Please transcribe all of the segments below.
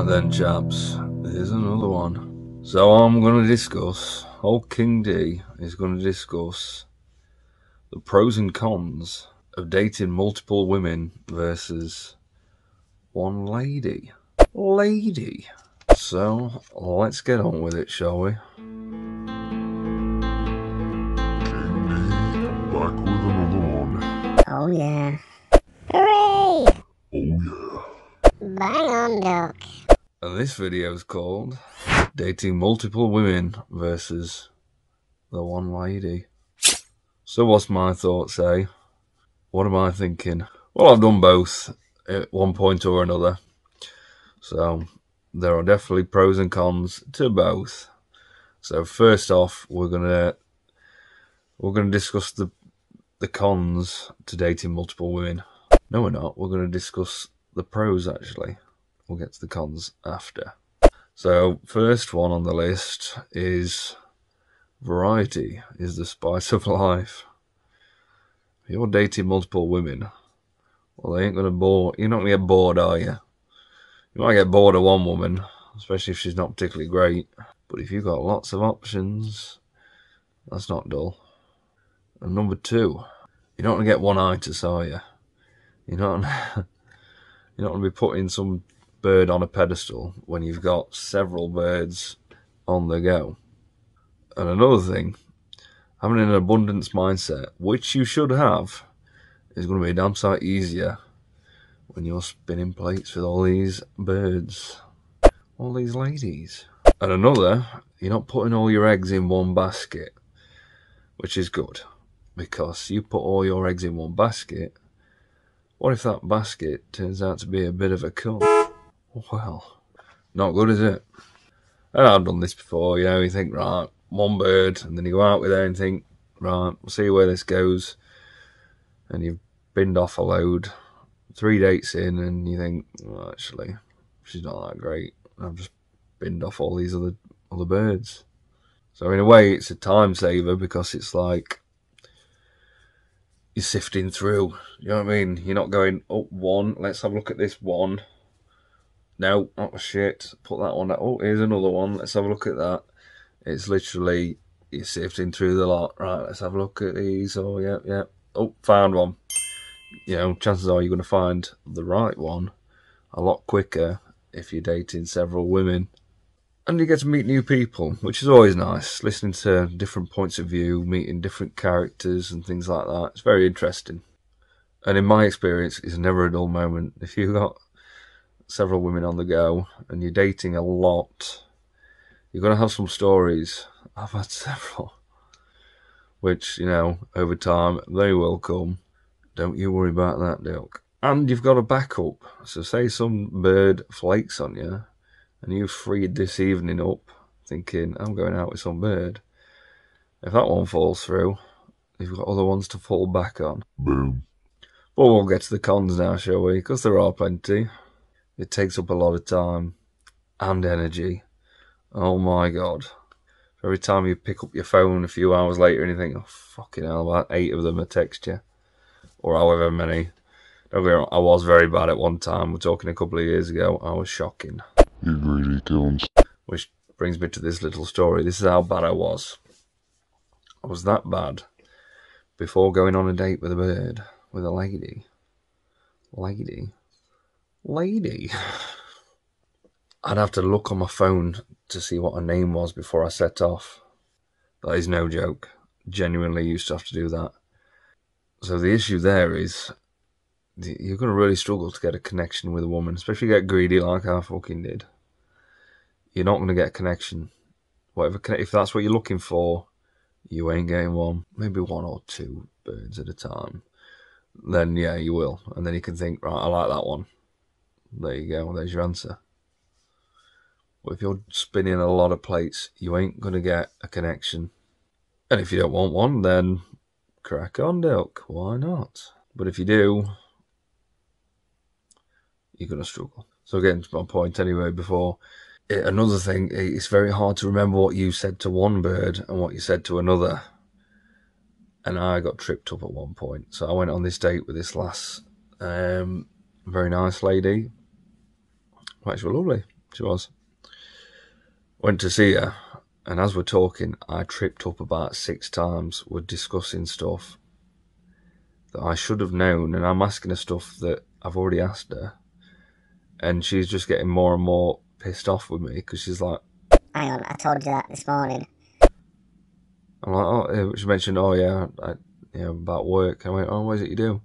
Right then, chaps, here's another one. So I'm going to discuss, old King D is going to discuss the pros and cons of dating multiple women versus one lady. So let's get on with it, shall we? King D, back with another one. Oh yeah. Hooray! Oh yeah. Bang on, Doc. And this video is called Dating Multiple Women versus the One Lady. So what's my thoughts, eh? What am I thinking? Well, I've done both at one point or another. So there are definitely pros and cons to both. So first off, we're gonna discuss the cons to dating multiple women. No, we're not. We're gonna discuss the pros actually. We'll get to the cons after. So first one on the list is variety is the spice of life. If you're dating multiple women, well, they ain't gonna bore. You're not gonna get bored, are you? You might get bored of one woman, especially if she's not particularly great. But if you've got lots of options, that's not dull. And number two, you're not gonna get one-itis, are you? You're not gonna be putting some bird on a pedestal when you've got several birds on the go. And another thing, having an abundance mindset, which you should have, is going to be a damn sight easier when you're spinning plates with all these birds, all these ladies. And another, you're not putting all your eggs in one basket, which is good, because you put all your eggs in one basket, what if that basket turns out to be a bit of a cunt? Well, not good, is it? And I've done this before, you think, right, one bird, and then you go out with her and think, right, we'll see where this goes. And you've binned off a load, 3 dates in, and you think, well, actually, she's not that great. I've just binned off all these other birds. So in a way, it's a time saver because it's like you're sifting through. You know what I mean? You're not going, oh, one, let's have a look at this one. No, that was shit. Put that one. Oh, here's another one. Let's have a look at that. It's literally you're sifting through the lot. Right, let's have a look at these. Oh, yeah. Oh, found one. Chances are you're going to find the right one a lot quicker if you're dating several women. And you get to meet new people, which is always nice. Listening to different points of view, meeting different characters and things like that. It's very interesting. And in my experience, it's never a dull moment. If you've got several women on the go and you're dating a lot, you're going to have some stories. I've had several, which, over time, they will come. Don't you worry about that, Dilk. And you've got a backup. So say some bird flakes on you, and you've freed this evening up, thinking, I'm going out with some bird. If that one falls through, you've got other ones to fall back on. Boom. But we'll get to the cons now, shall we? Because there are plenty. It takes up a lot of time and energy. Oh my God. Every time you pick up your phone a few hours later and you think, oh fucking hell, about 8 of them are text you. Or however many. Don't get me wrong, I was very bad at one time. We're talking a couple of years ago. I was shocking. You greedy cunts. Which brings me to this little story. This is how bad I was. I was that bad before going on a date with a bird, with a lady. Lady. I'd have to look on my phone to see what her name was before I set off. That is no joke. Genuinely used to have to do that. So the issue there is you're going to really struggle to get a connection with a woman, especially get greedy like I fucking did. You're not going to get a connection. If that's what you're looking for, you ain't getting one. Maybe 1 or 2 birds at a time. Then, yeah, you will. And then you can think, right, I like that one. There you go. There's your answer. But if you're spinning a lot of plates, you ain't going to get a connection. And if you don't want one, then crack on, Dilk. Why not? But if you do, you're going to struggle. So getting to my point anyway before, another thing, it's very hard to remember what you said to one bird and what you said to another. And I got tripped up at one point. So I went on this date with this lass, very nice lady. Well, she was lovely. She was. Went to see her, and as we're talking, I tripped up about 6 times. We're discussing stuff that I should have known, and I'm asking her stuff that I've already asked her. And she's just getting more and more pissed off with me because she's like, Hang on, I told you that this morning. I'm like, oh, she mentioned, oh yeah, about work. I went, oh, what is it you do?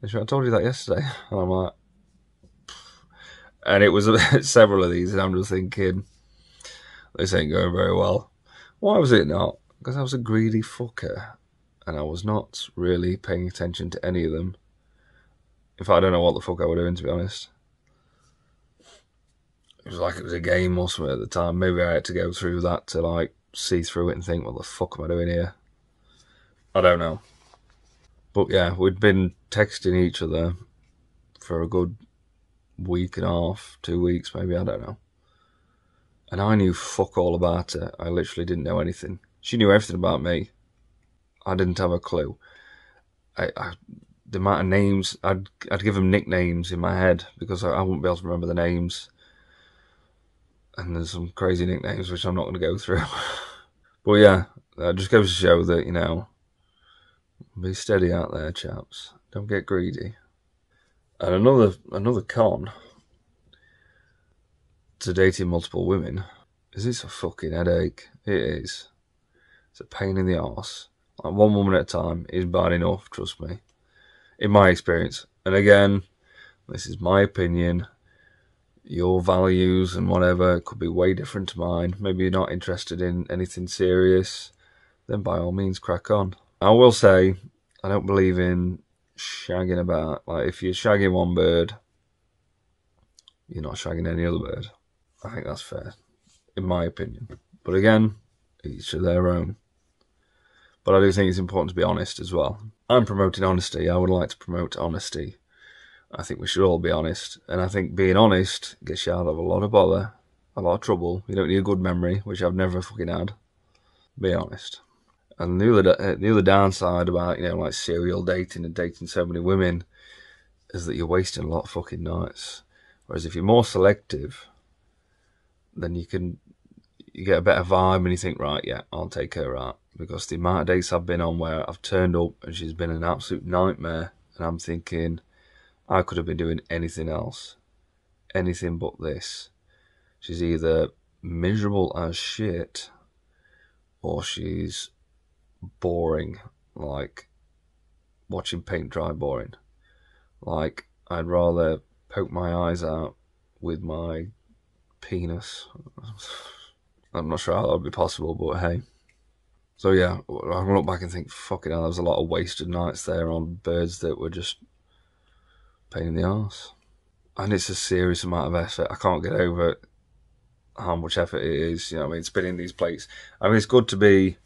And she went, I told you that yesterday. And I'm like, and it was several of these, and I'm just thinking, this ain't going very well. Why was it not? Because I was a greedy fucker, and I was not really paying attention to any of them. In fact, I don't know what the fuck I were doing, to be honest. It was like it was a game or something at the time. Maybe I had to go through that to like see through it and think, what the fuck am I doing here? I don't know. But yeah, we'd been texting each other for a good week and a half, 2 weeks maybe, I don't know. And I knew fuck all about her. I literally didn't know anything. She knew everything about me. I didn't have a clue. The amount of names, I'd give them nicknames in my head because I wouldn't be able to remember the names. And there's some crazy nicknames which I'm not going to go through. But yeah, that just goes to show that, you know, be steady out there, chaps. Don't get greedy. And another con to dating multiple women is it's a fucking headache. It is. It's a pain in the arse. Like, one woman at a time is bad enough, trust me. In my experience. And again, this is my opinion. Your values and whatever could be way different to mine. Maybe you're not interested in anything serious. Then by all means, crack on. I will say, I don't believe in shagging about. Like, if you're shagging one bird, you're not shagging any other bird. I think that's fair, in my opinion. But again, each to their own. But I do think it's important to be honest as well. I'm promoting honesty. I would like to promote honesty. I think we should all be honest. And I think being honest gets you out of a lot of bother, a lot of trouble. You don't need a good memory, which I've never fucking had. Be honest. And the other downside about, you know, like serial dating and dating so many women is that you're wasting a lot of fucking nights. Whereas if you're more selective, then you get a better vibe and you think, right, yeah, I'll take her out. Because the amount of dates I've been on where I've turned up and she's been an absolute nightmare, and I'm thinking, I could have been doing anything else. Anything but this. She's either miserable as shit, or she's boring, like watching paint dry boring. Like, I'd rather poke my eyes out with my penis. I'm not sure how that would be possible, but hey. So yeah, I can look back and think, fucking hell, there was a lot of wasted nights there on birds that were just pain in the arse. And it's a serious amount of effort. I can't get over how much effort it is. You know what I mean? Spinning these plates. I mean, it's good to be,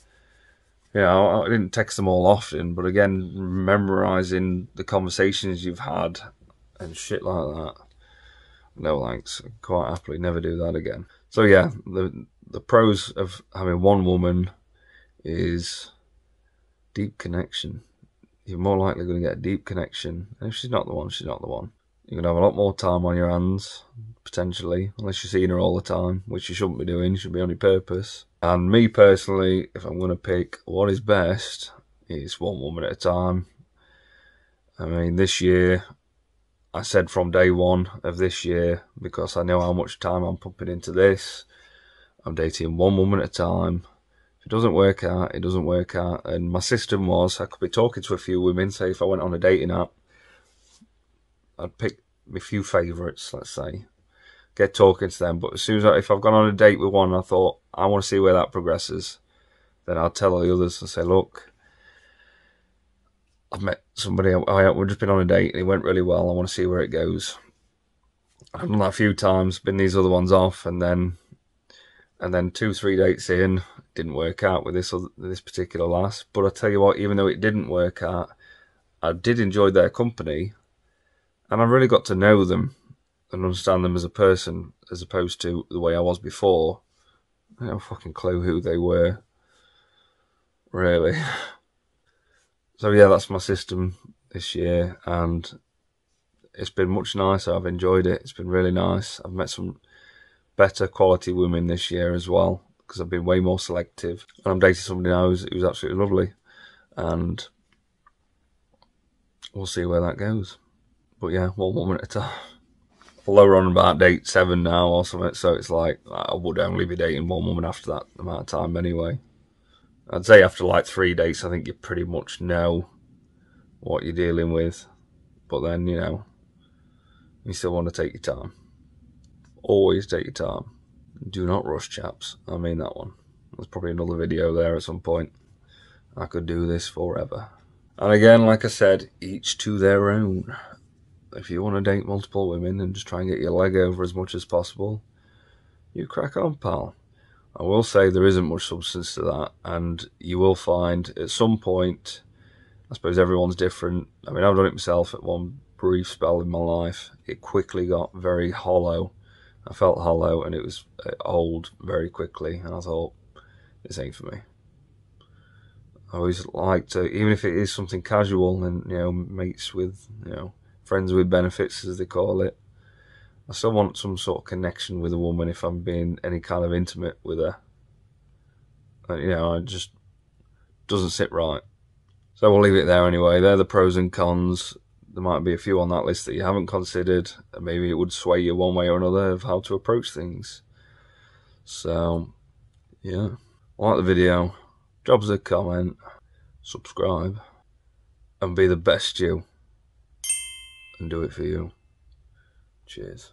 you know, I didn't text them all often, but again, memorising the conversations you've had and shit like that. No thanks. I'd quite happily never do that again. So yeah, the pros of having one woman is deep connection. You're more likely going to get a deep connection. And if she's not the one, she's not the one. You're going to have a lot more time on your hands, potentially, unless you're seeing her all the time, which you shouldn't be doing. You should be on your purpose. And me personally, if I'm going to pick what is best, it's one woman at a time. I mean, this year, I said from day one of this year, because I know how much time I'm pumping into this, I'm dating one woman at a time. If it doesn't work out, it doesn't work out. And my system was, I could be talking to a few women, say if I went on a dating app, I'd pick a few favourites, let's say, get talking to them. But as soon as if I've gone on a date with one, I thought, I want to see where that progresses, then I'll tell the others and say, look, I've met somebody, we've just been on a date and it went really well, I want to see where it goes. I've done that a few times, been these other ones off, and then 2-3 dates in, didn't work out with this particular lass. But I tell you what, even though it didn't work out, I did enjoy their company, and I really got to know them and understand them as a person, as opposed to the way I was before. I had no fucking clue who they were, really. So yeah, that's my system this year, and it's been much nicer. I've enjoyed it. It's been really nice. I've met some better quality women this year as well, because I've been way more selective. And I'm dating somebody now who's absolutely lovely, and we'll see where that goes. But yeah, one woman at a time. Although we're on about date 7 now or something, so it's like I would only be dating one woman after that amount of time anyway. I'd say after like 3 dates, I think you pretty much know what you're dealing with. But then, you know, you still want to take your time. Always take your time. Do not rush, chaps. I mean that one. There's probably another video there at some point. I could do this forever. And again, like I said, each to their own. If you want to date multiple women and just try and get your leg over as much as possible, you crack on, pal. I will say there isn't much substance to that, and you will find at some point, I suppose everyone's different. I mean, I've done it myself at one brief spell in my life. It quickly got very hollow. I felt hollow, and it was old very quickly, and I thought, this ain't for me. I always like to, even if it is something casual and, you know, mates with, you know, friends with benefits, as they call it, I still want some sort of connection with a woman if I'm being any kind of intimate with her. And, you know, it just doesn't sit right. So we'll leave it there anyway. They're the pros and cons. There might be a few on that list that you haven't considered, and maybe it would sway you one way or another of how to approach things. So, yeah. Like the video, drop us a comment, subscribe, and be the best you. And do it for you. Cheers.